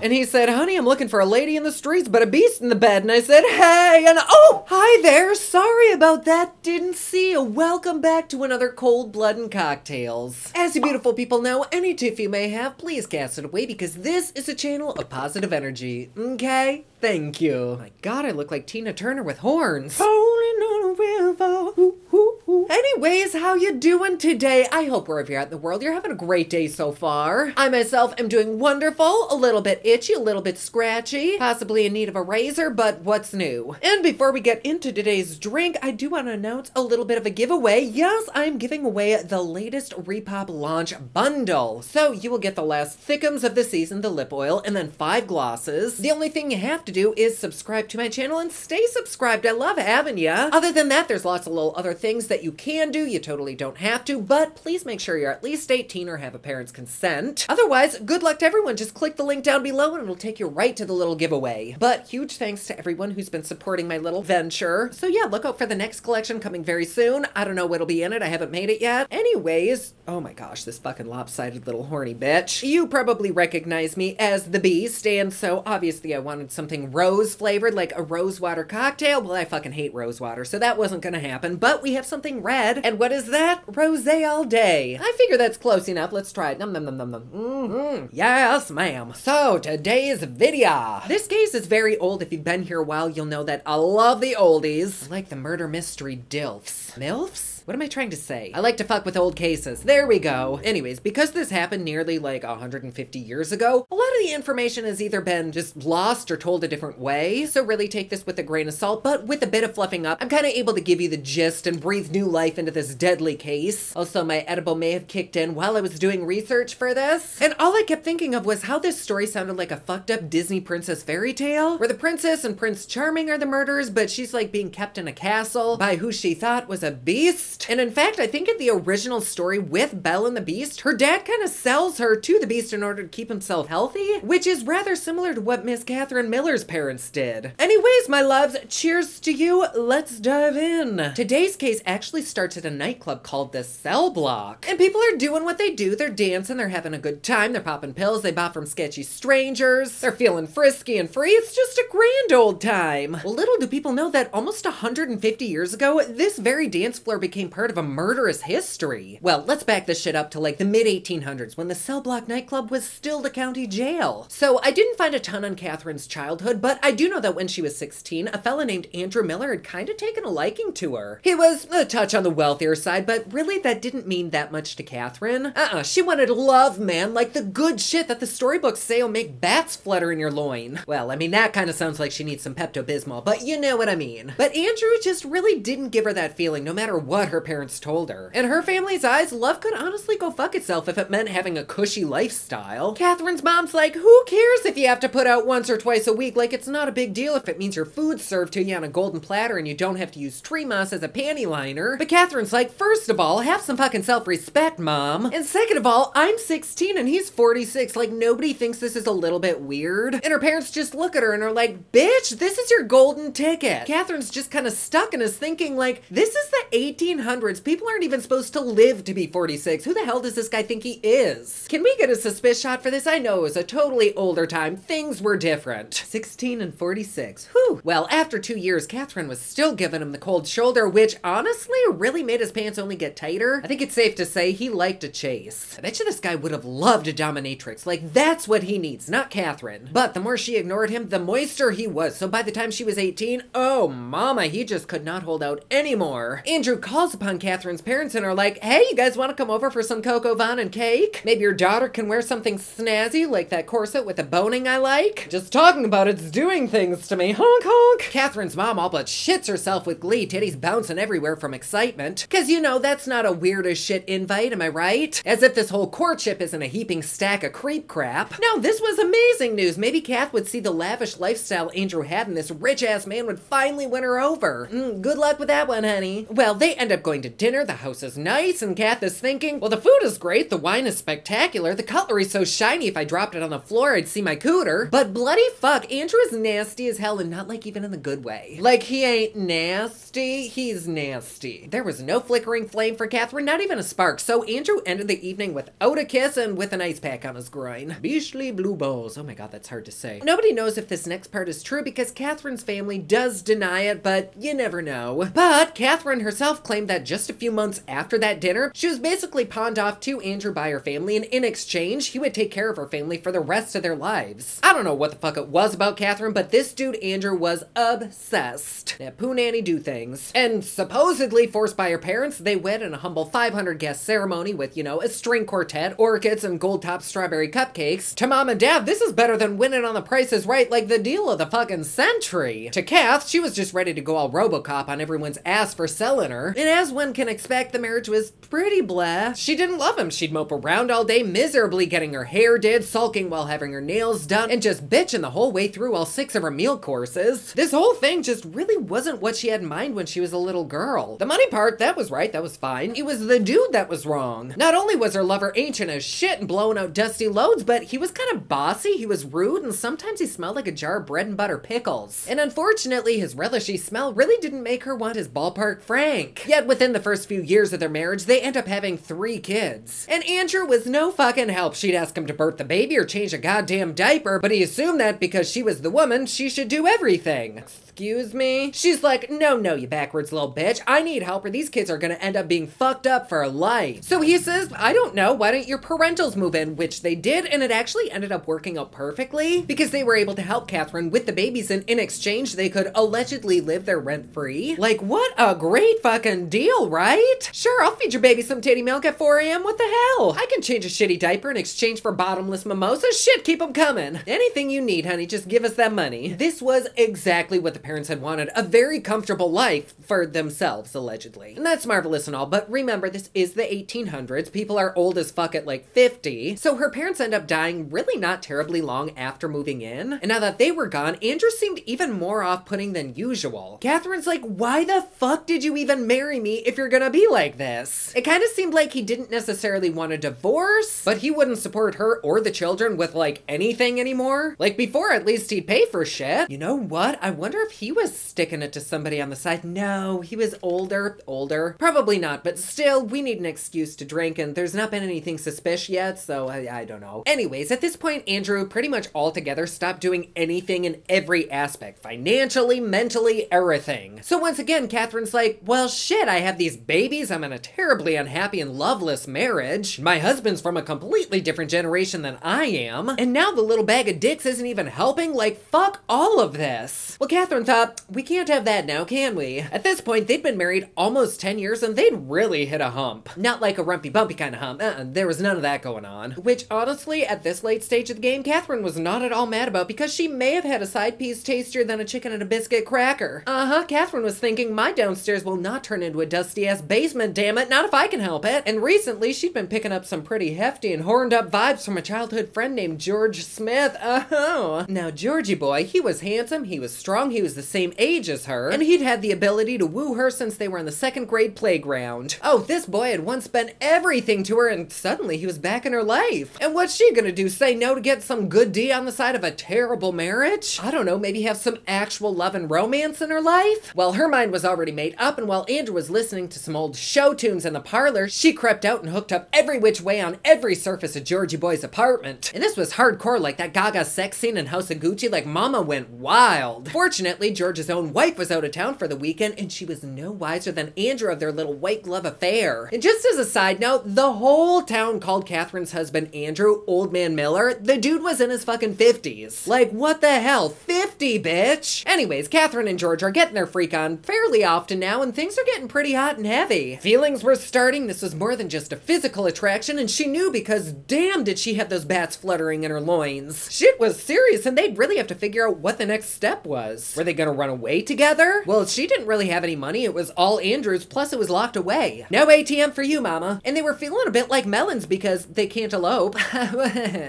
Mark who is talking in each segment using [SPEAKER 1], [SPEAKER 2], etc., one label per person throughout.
[SPEAKER 1] And he said, honey, I'm looking for a lady in the streets, but a beast in the bed. And I said, hey, and oh, hi there. Sorry about that. Didn't see you. Welcome back to another Cold Blood and Cocktails. As you beautiful people know, any tiff you may have, please cast it away because this is a channel of positive energy. Okay? Thank you. Oh my God, I look like Tina Turner with horns. Rolling on a river. Ooh, ooh, ooh. Anyways, how you doing today? I hope wherever you're at in the world, you're having a great day so far. I myself am doing wonderful, a little bit itchy, a little bit scratchy, possibly in need of a razor, but what's new? And before we get into today's drink, I do want to announce a little bit of a giveaway. Yes, I'm giving away the latest Repop launch bundle. So you will get the last thickums of the season, the lip oil, and then 5 glosses. The only thing you have to do is subscribe to my channel and stay subscribed. I love having ya. Other than that, there's lots of little other things that you can do. You totally don't have to, but please make sure you're at least 18 or have a parent's consent. Otherwise, good luck to everyone. Just click the link down below and it'll take you right to the little giveaway. But huge thanks to everyone who's been supporting my little venture. So yeah, look out for the next collection coming very soon. I don't know what'll be in it. I haven't made it yet. Anyways, oh my gosh, this fucking lopsided little horny bitch. You probably recognize me as the Beast, and so obviously I wanted something rose flavored, like a rose water cocktail. Well, I fucking hate rose water, so that wasn't gonna happen, but we have something red. And what is that? Rosé all day. I figure that's close enough. Let's try it. Nom nom nom nom nom. Yes, ma'am. So today's video. This case is very old. If you've been here a while, you'll know that I love the oldies. I like the murder mystery DILFs. MILFs? What am I trying to say? I like to fuck with old cases. There we go. Anyways, because this happened nearly like 150 years ago, a lot of the information has either been just lost or told a different way. So really take this with a grain of salt, but with a bit of fluffing up, I'm kind of able to give you the gist and breathe new life into this deadly case. Also, my edible may have kicked in while I was doing research for this. And all I kept thinking of was how this story sounded like a fucked up Disney princess fairy tale, where the princess and Prince Charming are the murderers, but she's like being kept in a castle by who she thought was a beast. And in fact, I think in the original story with Belle and the Beast, her dad kind of sells her to the Beast in order to keep himself healthy, which is rather similar to what Miss Catherine Miller's parents did. Anyways, my loves, cheers to you. Let's dive in. Today's case actually starts at a nightclub called the Cell Block. And people are doing what they do. They're dancing, they're having a good time, they're popping pills they bought from sketchy strangers, they're feeling frisky and free. It's just a grand old time. Well, little do people know that almost 150 years ago, this very dance floor became part of a murderous history. Well, let's back this shit up to like the mid-1800s when the Cell Block nightclub was still the county jail. So I didn't find a ton on Catherine's childhood, but I do know that when she was 16, a fella named Andrew Miller had kind of taken a liking to her. He was a touch on the wealthier side, but really that didn't mean that much to Catherine. She wanted love, man, like the good shit that the storybooks say will make bats flutter in your loin. Well, I mean, that kind of sounds like she needs some Pepto-Bismol, but you know what I mean. But Andrew just really didn't give her that feeling, no matter what her parents told her. In her family's eyes, love could honestly go fuck itself if it meant having a cushy lifestyle. Catherine's mom's like, who cares if you have to put out once or twice a week? Like, it's not a big deal if it means your food's served to you on a golden platter and you don't have to use tree moss as a panty liner. But Catherine's like, first of all, have some fucking self-respect, mom. And second of all, I'm 16 and he's 46. Like, nobody thinks this is a little bit weird. And her parents just look at her and are like, bitch, this is your golden ticket. Catherine's just kind of stuck and is thinking like, this is the 1800s. People aren't even supposed to live to be 46. Who the hell does this guy think he is? Can we get a suspicious shot for this? I know it was a totally older time. Things were different. 16 and 46. Whew. Well, after 2 years, Catherine was still giving him the cold shoulder, which honestly really made his pants only get tighter. I think it's safe to say he liked to chase. I bet you this guy would have loved a dominatrix. Like, that's what he needs, not Catherine. But the more she ignored him, the moister he was. So by the time she was 18, oh mama, he just could not hold out anymore. Andrew calls upon Catherine's parents and are like, hey, you guys want to come over for some cocoa van and cake? Maybe your daughter can wear something snazzy like that corset with the boning I like? Just talking about it's doing things to me, honk honk. Catherine's mom all but shits herself with glee, titties bouncing everywhere from excitement. Cause you know, that's not a weird as shit invite, am I right? As if this whole courtship isn't a heaping stack of creep crap. No, this was amazing news. Maybe Kath would see the lavish lifestyle Andrew had and this rich ass man would finally win her over. Good luck with that one, honey. Well, they end up going to dinner, the house is nice, and Kath is thinking, well, the food is great, the wine is spectacular, the cutlery's so shiny if I dropped it on the floor I'd see my cooter. But bloody fuck, Andrew is nasty as hell, and not like even in the good way. Like, he ain't nasty, he's nasty. There was no flickering flame for Catherine, not even a spark, so Andrew ended the evening without a kiss and with an ice pack on his groin. Beastly blue balls. Oh my god, that's hard to say. Nobody knows if this next part is true because Catherine's family does deny it, but you never know. But Catherine herself claimed that just a few months after that dinner, she was basically pawned off to Andrew by her family, and in exchange, he would take care of her family for the rest of their lives. I don't know what the fuck it was about Catherine, but this dude Andrew was obsessed. That poo nanny do things. And supposedly forced by her parents, they wed in a humble 500 guest ceremony with, you know, a string quartet, orchids, and gold top strawberry cupcakes. To mom and dad, this is better than winning on The Price is Right, like the deal of the fucking century. To Kath, she was just ready to go all RoboCop on everyone's ass for selling her. And as one can expect, the marriage was pretty blah. She didn't love him. She'd mope around all day, miserably getting her hair did, sulking while having her nails done, and just bitching the whole way through all 6 of her meal courses. This whole thing just really wasn't what she had in mind when she was a little girl. The money part, that was right, that was fine. It was the dude that was wrong. Not only was her lover ancient as shit and blowing out dusty loads, but he was kind of bossy, he was rude, and sometimes he smelled like a jar of bread and butter pickles. And unfortunately, his relishy smell really didn't make her want his ballpark Frank. Yet within the first few years of their marriage, they end up having 3 kids. And Andrew was no fucking help. She'd ask him to birth the baby or change a goddamn diaper, but he assumed that because she was the woman, she should do everything. Excuse me? She's like, no, you backwards little bitch. I need help or these kids are gonna end up being fucked up for life. So he says, I don't know, why don't your parentals move in? Which they did, and it actually ended up working out perfectly because they were able to help Catherine with the babies, and in exchange, they could allegedly live there rent-free. Like, what a great fucking deal, right? Sure, I'll feed your baby some titty milk at 4 a.m. What the hell? I can change a shitty diaper in exchange for bottomless mimosas. Shit, keep them coming. Anything you need, honey, just give us that money. This was exactly what the parents had wanted, a very comfortable life for themselves, allegedly. And that's marvelous and all, but remember, this is the 1800s. People are old as fuck at like 50. So her parents end up dying really not terribly long after moving in. And now that they were gone, Andrew seemed even more off-putting than usual. Catherine's like, why the fuck did you even marry me if you're gonna be like this? It kind of seemed like he didn't necessarily want a divorce, but he wouldn't support her or the children with like anything anymore. Like before, at least he'd pay for shit. You know what? I wonder if he was sticking it to somebody on the side. No, he was older. Probably not, but still, we need an excuse to drink, and there's not been anything suspicious yet, so I don't know. Anyways, at this point, Andrew pretty much altogether stopped doing anything in every aspect. Financially, mentally, everything. So once again, Catherine's like, well shit, I have these babies, I'm in a terribly unhappy and loveless marriage. My husband's from a completely different generation than I am, and now the little bag of dicks isn't even helping? Like, fuck all of this. Well, Catherine thought, we can't have that now, can we? At this point, they'd been married almost 10 years and they'd really hit a hump. Not like a rumpy bumpy kind of hump. There was none of that going on. Which honestly, at this late stage of the game, Catherine was not at all mad about because she may have had a side piece tastier than a chicken and a biscuit cracker. Catherine was thinking, my downstairs will not turn into a dusty ass basement, damn it, not if I can help it. And recently, she'd been picking up some pretty hefty and horned up vibes from a childhood friend named George Smith. Now, Georgie boy, he was handsome, he was strong, he was the same age as her, and he'd had the ability to woo her since they were in the 2nd grade playground. Oh, this boy had once been everything to her, and suddenly he was back in her life. And what's she gonna do, say no to get some good D on the side of a terrible marriage? I don't know, maybe have some actual love and romance in her life? Well, her mind was already made up, and while Andrew was listening to some old show tunes in the parlor, she crept out and hooked up every which way on every surface of Georgie boy's apartment. And this was hardcore, like that Gaga sex scene in House of Gucci, like mama went wild. Fortunately, George's own wife was out of town for the weekend, and she was no wiser than Andrew of their little white glove affair. And just as a side note, the whole town called Catherine's husband Andrew Old Man Miller. The dude was in his fucking 50s. Like, what the hell? 50, bitch! Anyways, Catherine and George are getting their freak on fairly often now, and things are getting pretty hot and heavy. Feelings were starting. This was more than just a physical attraction, and she knew because damn did she have those bats fluttering in her loins. Shit was serious, and they'd really have to figure out what the next step was. Were they they gonna run away together? Well, she didn't really have any money. It was all Andrew's, plus it was locked away. No ATM for you, mama. And they were feeling a bit like melons because they can't elope.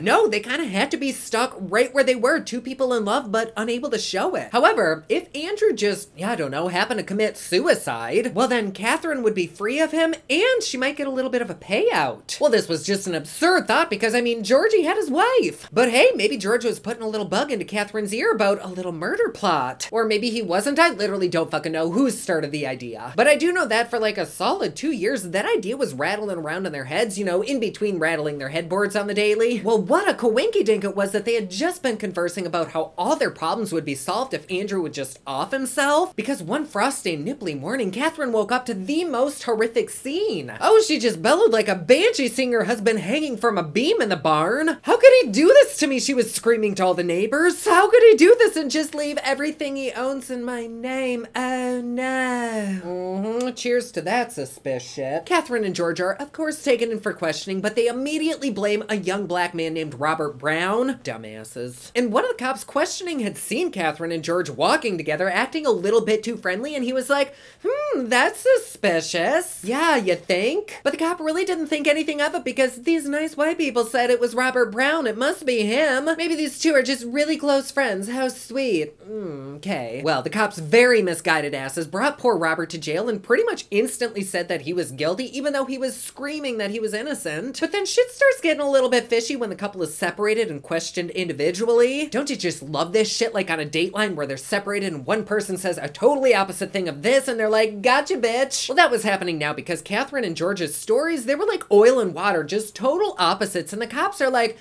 [SPEAKER 1] No, they kind of had to be stuck right where they were, two people in love but unable to show it. However, if Andrew just, I don't know, happened to commit suicide, well then Catherine would be free of him and she might get a little bit of a payout. Well, this was just an absurd thought because, I mean, Georgie had his wife. But hey, maybe George was putting a little bug into Catherine's ear about a little murder plot. Or maybe he wasn't. I literally don't fucking know who started the idea. But I do know that for like a solid 2 years, that idea was rattling around in their heads, you know, in between rattling their headboards on the daily. Well, what a coinky-dink it was that they had just been conversing about how all their problems would be solved if Andrew would just off himself. Because one frosty, nipply morning, Catherine woke up to the most horrific scene. Oh, she just bellowed like a banshee seeing her husband hanging from a beam in the barn. How could he do this to me? She was screaming to all the neighbors. How could he do this and just leave everything he owns in my name? Oh no. Cheers to that suspicion. Catherine and George are, of course, taken in for questioning, but they immediately blame a young black man named Robert Brown. Dumbasses. And one of the cops questioning had seen Catherine and George walking together, acting a little bit too friendly, and he was like, that's suspicious. Yeah, you think? But the cop really didn't think anything of it because these nice white people said it was Robert Brown. It must be him. Maybe these two are just really close friends. How sweet. Okay. Well, the cops' very misguided asses brought poor Robert to jail and pretty much instantly said that he was guilty, even though he was screaming that he was innocent. But then shit starts getting a little bit fishy when the couple is separated and questioned individually. Don't you just love this shit, like on a Dateline where they're separated and one person says a totally opposite thing of this and they're like, gotcha, bitch. Well, that was happening now because Catherine and George's stories, they were like oil and water, just total opposites. And the cops are like,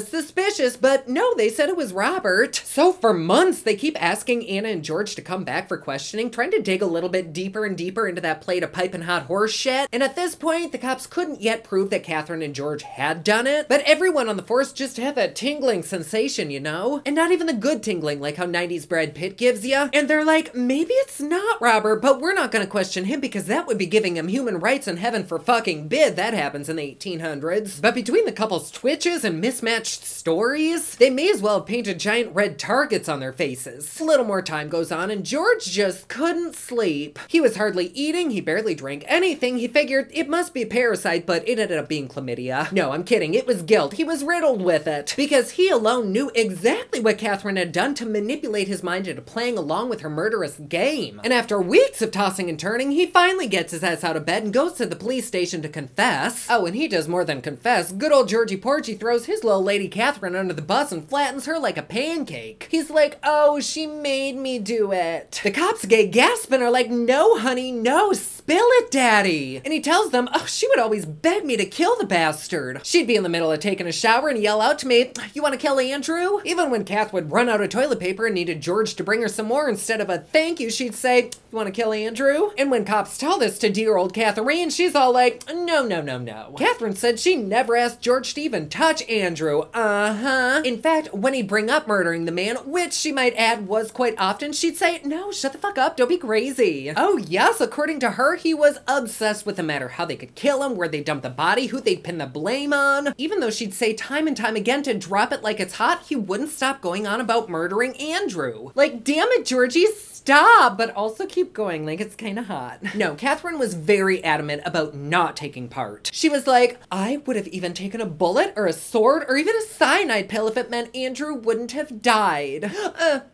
[SPEAKER 1] suspicious, but no, they said it was Robert. So for months, they keep asking Anna and George to come back for questioning, trying to dig a little bit deeper and deeper into that plate of piping hot horse shit. And at this point, the cops couldn't yet prove that Catherine and George had done it, but everyone on the force just had that tingling sensation, you know? And not even the good tingling, like how 90s Brad Pitt gives ya. And they're like, maybe it's not Robert, but we're not gonna question him because that would be giving him human rights in heaven for fucking bid. That happens in the 1800s. But between the couple's twitches and mismatched stories, they may as well have painted giant red targets on their faces. A little more time goes on and George just couldn't sleep. He was hardly eating, he barely drank anything. He figured it must be a parasite, but it ended up being chlamydia. No, I'm kidding, it was guilt. He was riddled with it because he alone knew exactly what Catherine had done to manipulate his mind into playing along with her murderous game. And after weeks of tossing and turning, he finally gets his ass out of bed and goes to the police station to confess. Oh, and he does more than confess. Good old Georgie Porgy throws his little lady Catherine under the bus and flattens her like a pancake. He's like, oh, she made me do it. The cops get gasp and are like, no, honey, no, spill it, daddy. And he tells them, oh, she would always beg me to kill the bastard. She'd be in the middle of taking a shower and yell out to me, you want to kill Andrew? Even when Kath would run out of toilet paper and needed George to bring her some more, instead of a thank you, she'd say, you want to kill Andrew? And when cops tell this to dear old Catherine, she's all like, no, no, no, no. Catherine said she never asked George to even touch Andrew. In fact, when he'd bring up murdering the man, which she might add was quite often, she'd say, no, shut the fuck up, don't be crazy. Oh yes, according to her, he was obsessed with the matter, how they could kill him, where they'd dump the body, who they'd pin the blame on. Even though she'd say time and time again to drop it like it's hot, he wouldn't stop going on about murdering Andrew. Like, damn it, Georgie, stop, but also keep going like it's kind of hot. No, Catherine was very adamant about not taking part. She was like, I would have even taken a bullet or a sword or even a cyanide pill if it meant Andrew wouldn't have died.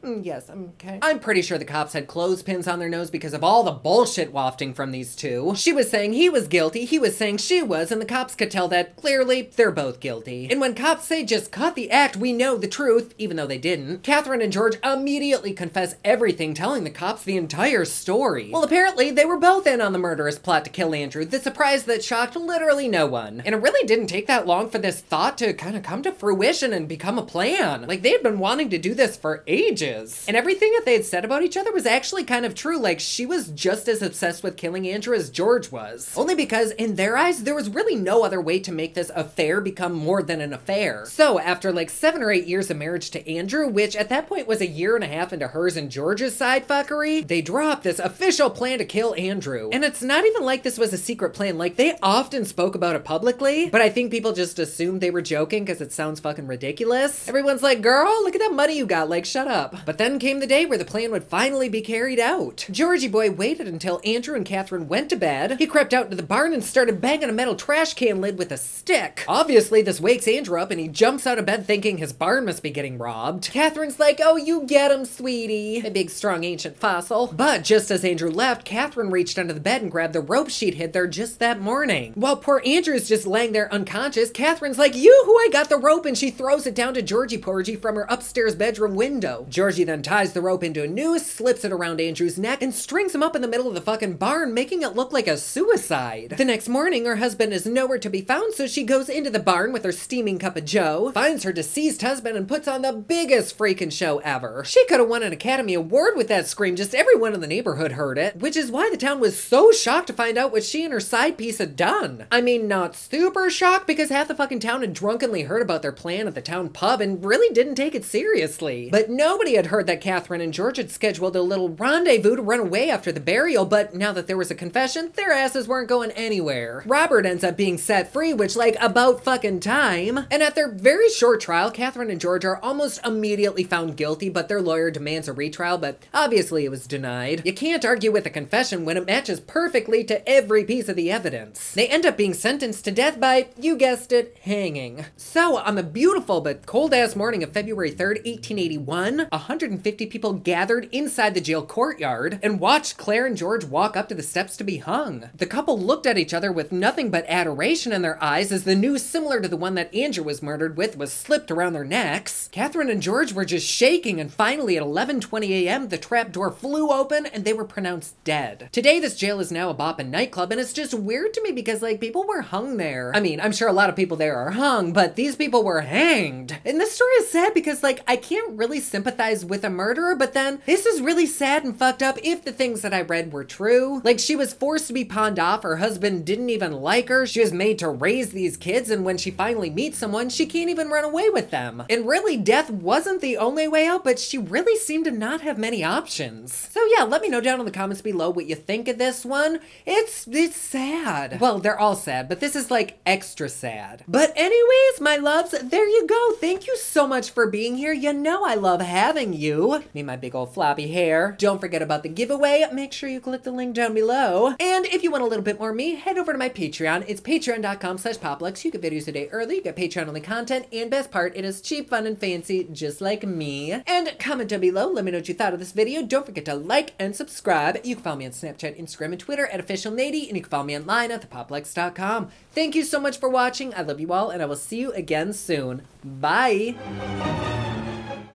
[SPEAKER 1] Yes, okay. I'm pretty sure the cops had clothespins on their nose because of all the bullshit wafting from these two. She was saying he was guilty, he was saying she was, and the cops could tell that clearly they're both guilty. And when cops say just cut the act, we know the truth, even though they didn't, Catherine and George immediately confess everything, telling the cops the entire story. Well, apparently they were both in on the murderous plot to kill Andrew, the surprise that shocked literally no one. And it really didn't take that long for this thought to kind of come to fruition and become a plan. Like, they had been wanting to do this for ages. And everything that they had said about each other was actually kind of true. Like, she was just as obsessed with killing killing Andrew as George was. Only because, in their eyes, there was really no other way to make this affair become more than an affair. So, after like 7 or 8 years of marriage to Andrew, which at that point was a year and a half into hers and George's side fuckery, they dropped this official plan to kill Andrew. And it's not even like this was a secret plan. Like, they often spoke about it publicly, but I think people just assumed they were joking because it sounds fucking ridiculous. Everyone's like, girl, look at that money you got, like, shut up. But then came the day where the plan would finally be carried out. Georgie boy waited until Andrew and Catherine went to bed. He crept out into the barn and started banging a metal trash can lid with a stick. Obviously, this wakes Andrew up and he jumps out of bed thinking his barn must be getting robbed. Catherine's like, oh, you get him, sweetie. A big, strong, ancient fossil. But just as Andrew left, Catherine reached under the bed and grabbed the rope she'd hid there just that morning. While poor Andrew's just laying there unconscious, Catherine's like, yoo-hoo, I got the rope, and she throws it down to Georgie Porgy from her upstairs bedroom window. Georgie then ties the rope into a noose, slips it around Andrew's neck, and strings him up in the middle of the fucking barn, making it look like a suicide. The next morning, her husband is nowhere to be found, so she goes into the barn with her steaming cup of joe, finds her deceased husband, and puts on the biggest freaking show ever. She could have won an Academy Award with that scream, just everyone in the neighborhood heard it, which is why the town was so shocked to find out what she and her side piece had done. I mean, not super shocked, because half the fucking town had drunkenly heard about their plan at the town pub and really didn't take it seriously. But nobody had heard that Catherine and George had scheduled a little rendezvous to run away after the burial, but now that there was a confession, their asses weren't going anywhere. Robert ends up being set free, which, like, about fucking time. And at their very short trial, Catherine and George are almost immediately found guilty, but their lawyer demands a retrial, but obviously it was denied. You can't argue with a confession when it matches perfectly to every piece of the evidence. They end up being sentenced to death by, you guessed it, hanging. So, on the beautiful but cold-ass morning of February 3rd, 1881, 150 people gathered inside the jail courtyard and watched Claire and George walk up to the steps to be hung. The couple looked at each other with nothing but adoration in their eyes as the noose similar to the one that Andrew was murdered with was slipped around their necks. Catherine and George were just shaking, and finally at 11:20 a.m. the trap door flew open and they were pronounced dead. Today this jail is now a bop and nightclub, and it's just weird to me because, like, people were hung there. I mean, I'm sure a lot of people there are hung, but these people were hanged. And this story is sad because, like, I can't really sympathize with a murderer, but then this is really sad and fucked up if the things that I read were true. Like, she was forced to be pawned off, her husband didn't even like her, she was made to raise these kids, and when she finally meets someone, she can't even run away with them. And really, death wasn't the only way out, but she really seemed to not have many options. So yeah, let me know down in the comments below what you think of this one. It's sad. Well, they're all sad, but this is like extra sad. But anyways, my loves, there you go. Thank you so much for being here. You know I love having you. Me and my big old floppy hair. Don't forget about the giveaway. Make sure you click the link down below. And if you want a little bit more of me, head over to my Patreon. It's patreon.com/PopLuxe. You get videos a day early, you get Patreon only content, and best part, it is cheap, fun, and fancy, just like me. And comment down below, let me know what you thought of this video. Don't forget to like and subscribe. You can follow me on Snapchat, Instagram, and Twitter at officialnady, and you can follow me online at thepopluxe.com. Thank you so much for watching. I love you all, and I will see you again soon. Bye!